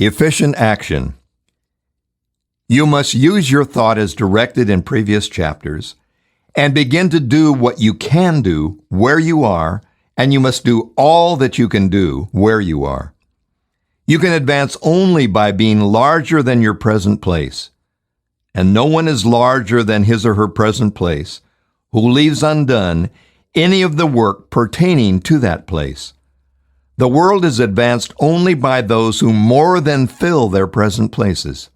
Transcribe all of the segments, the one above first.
Efficient action. You must use your thought as directed in previous chapters and begin to do what you can do where you are, and you must do all that you can do where you are. You can advance only by being larger than your present place, and no one is larger than his or her present place who leaves undone any of the work pertaining to that place. The world is advanced only by those who more than fill their present places.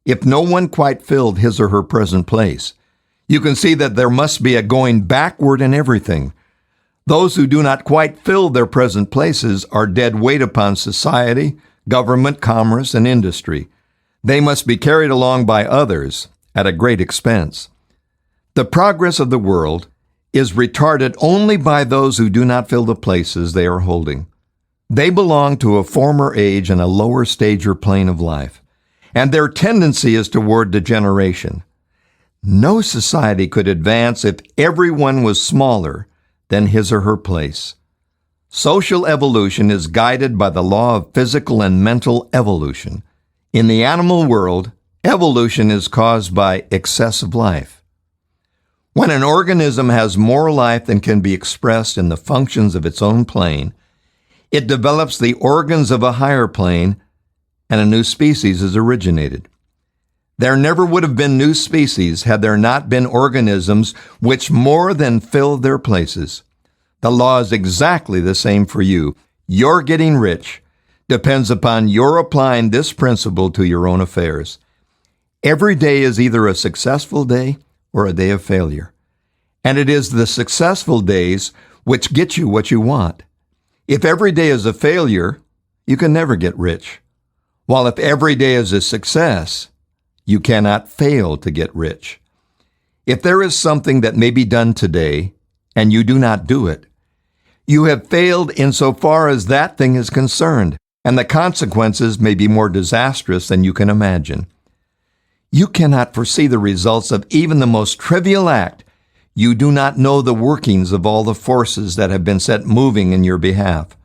If no one quite filled his or her present place, you can see that there must be a going backward in everything. Those who do not quite fill their present places are dead weight upon society, government, commerce, and industry. They must be carried along by others at a great expense. The progress of the world is retarded only by those who do not fill the places they are holding. They belong to a former age and a lower stage or plane of life, and their tendency is toward degeneration. No society could advance if everyone was smaller than his or her place. Social evolution is guided by the law of physical and mental evolution. In the animal world, evolution is caused by excessive life. When an organism has more life than can be expressed in the functions of its own plane, it develops the organs of a higher plane, and a new species is originated. There never would have been new species had there not been organisms which more than filled their places. The law is exactly the same for you. Your getting rich depends upon your applying this principle to your own affairs. Every day is either a successful day or a day of failure. And it is the successful days which get you what you want. If every day is a failure, you can never get rich. While if every day is a success, you cannot fail to get rich. If there is something that may be done today, and you do not do it, you have failed insofar as that thing is concerned, and the consequences may be more disastrous than you can imagine. You cannot foresee the results of even the most trivial act. You do not know the workings of all the forces that have been set moving in your behalf.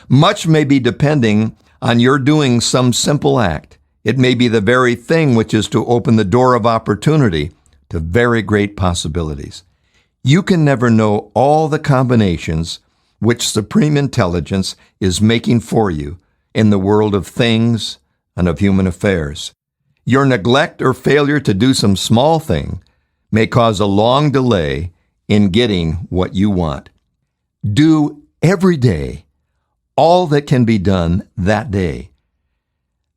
Much may be depending on your doing some simple act. It may be the very thing which is to open the door of opportunity to very great possibilities. You can never know all the combinations which supreme intelligence is making for you in the world of things and of human affairs. Your neglect or failure to do some small thing may cause a long delay in getting what you want. Do every day all that can be done that day.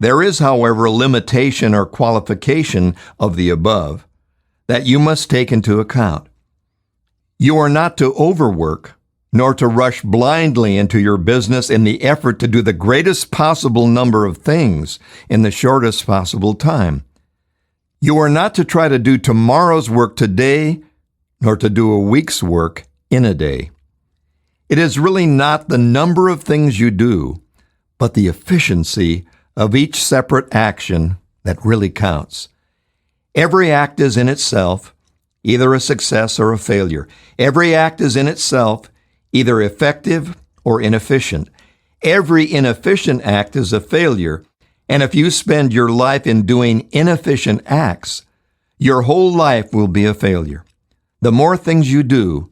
There is, however, a limitation or qualification of the above that you must take into account. You are not to overwork, nor to rush blindly into your business in the effort to do the greatest possible number of things in the shortest possible time. You are not to try to do tomorrow's work today, nor to do a week's work in a day. It is really not the number of things you do, but the efficiency of each separate action that really counts. Every act is in itself either a success or a failure. Every act is in itself either effective or inefficient. Every inefficient act is a failure, and if you spend your life in doing inefficient acts, your whole life will be a failure. The more things you do,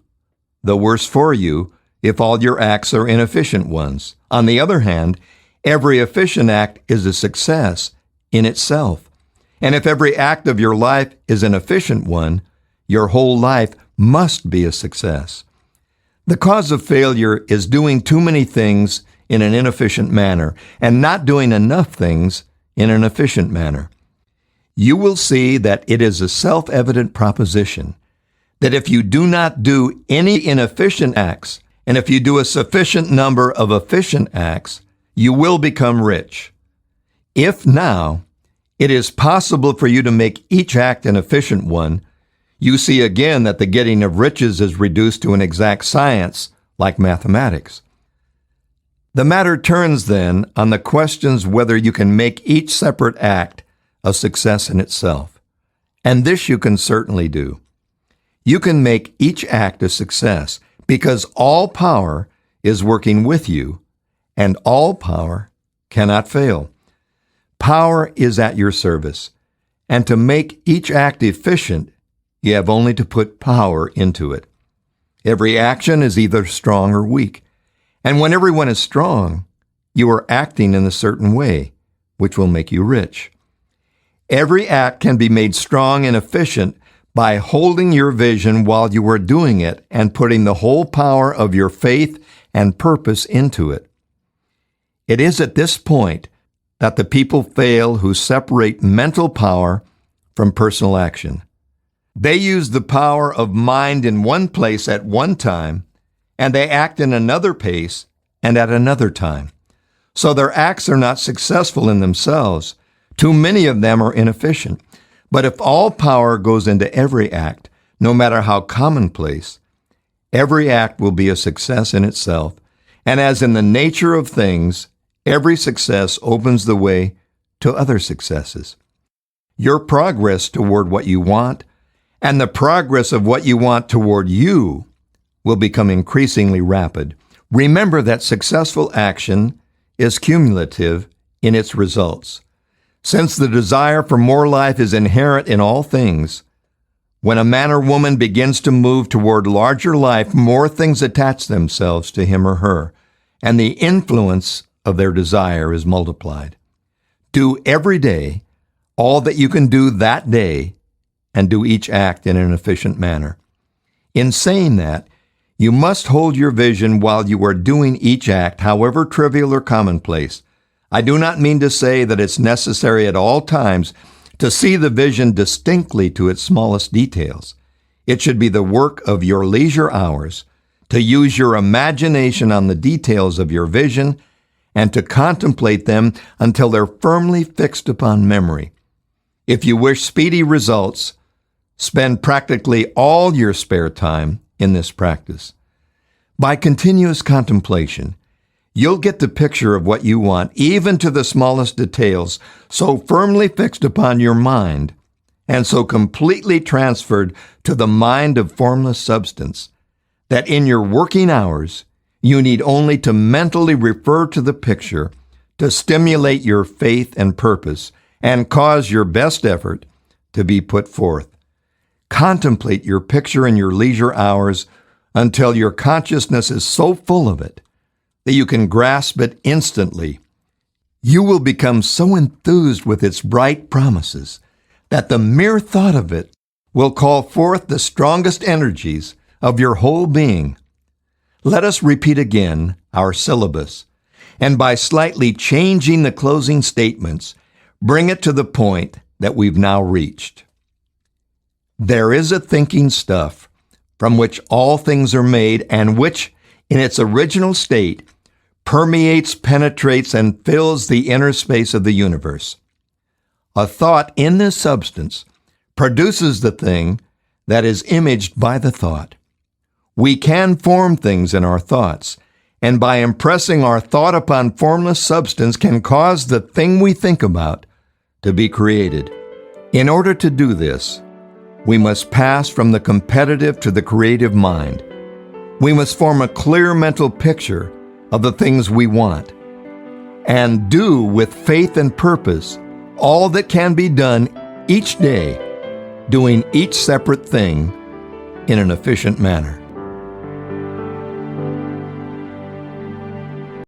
the worse for you if all your acts are inefficient ones. On the other hand, every efficient act is a success in itself. And if every act of your life is an efficient one, your whole life must be a success. The cause of failure is doing too many things in an inefficient manner and not doing enough things in an efficient manner. You will see that it is a self-evident proposition that if you do not do any inefficient acts, and if you do a sufficient number of efficient acts, you will become rich. If now it is possible for you to make each act an efficient one, you see again that the getting of riches is reduced to an exact science like mathematics. The matter turns then on the questions whether you can make each separate act a success in itself. And this you can certainly do. You can make each act a success because all power is working with you, and all power cannot fail. power is at your service, and to make each act efficient, you have only to put power into it. Every action is either strong or weak, and when everyone is strong, you are acting in a certain way, which will make you rich. Every act can be made strong and efficient by holding your vision while you are doing it and putting the whole power of your faith and purpose into it. It is at this point that the people fail who separate mental power from personal action. They use the power of mind in one place at one time, and they act in another pace and at another time. So their acts are not successful in themselves. Too many of them are inefficient. But if all power goes into every act, no matter how commonplace, every act will be a success in itself. And as in the nature of things, every success opens the way to other successes. Your progress toward what you want and the progress of what you want toward you will become increasingly rapid. Remember that successful action is cumulative in its results. Since the desire for more life is inherent in all things, when a man or woman begins to move toward larger life, more things attach themselves to him or her, and the influence of their desire is multiplied. Do every day all that you can do that day, and do each act in an efficient manner. In saying that, you must hold your vision while you are doing each act, however trivial or commonplace. I do not mean to say that it's necessary at all times to see the vision distinctly to its smallest details. It should be the work of your leisure hours to use your imagination on the details of your vision and to contemplate them until they're firmly fixed upon memory. If you wish speedy results, spend practically all your spare time in this practice. By continuous contemplation, you'll get the picture of what you want, even to the smallest details, so firmly fixed upon your mind and so completely transferred to the mind of formless substance that in your working hours, you need only to mentally refer to the picture to stimulate your faith and purpose and cause your best effort to be put forth. Contemplate your picture in your leisure hours until your consciousness is so full of it that you can grasp it instantly. You will become so enthused with its bright promises that the mere thought of it will call forth the strongest energies of your whole being. Let us repeat again our syllabus, and by slightly changing the closing statements, bring it to the point that we've now reached. There is a thinking stuff from which all things are made and which, in its original state, permeates, penetrates, and fills the inner space of the universe. A thought in this substance produces the thing that is imaged by the thought. We can form things in our thoughts, and by impressing our thought upon formless substance can cause the thing we think about to be created. In order to do this, we must pass from the competitive to the creative mind. We must form a clear mental picture of the things we want, and do with faith and purpose all that can be done each day, doing each separate thing in an efficient manner.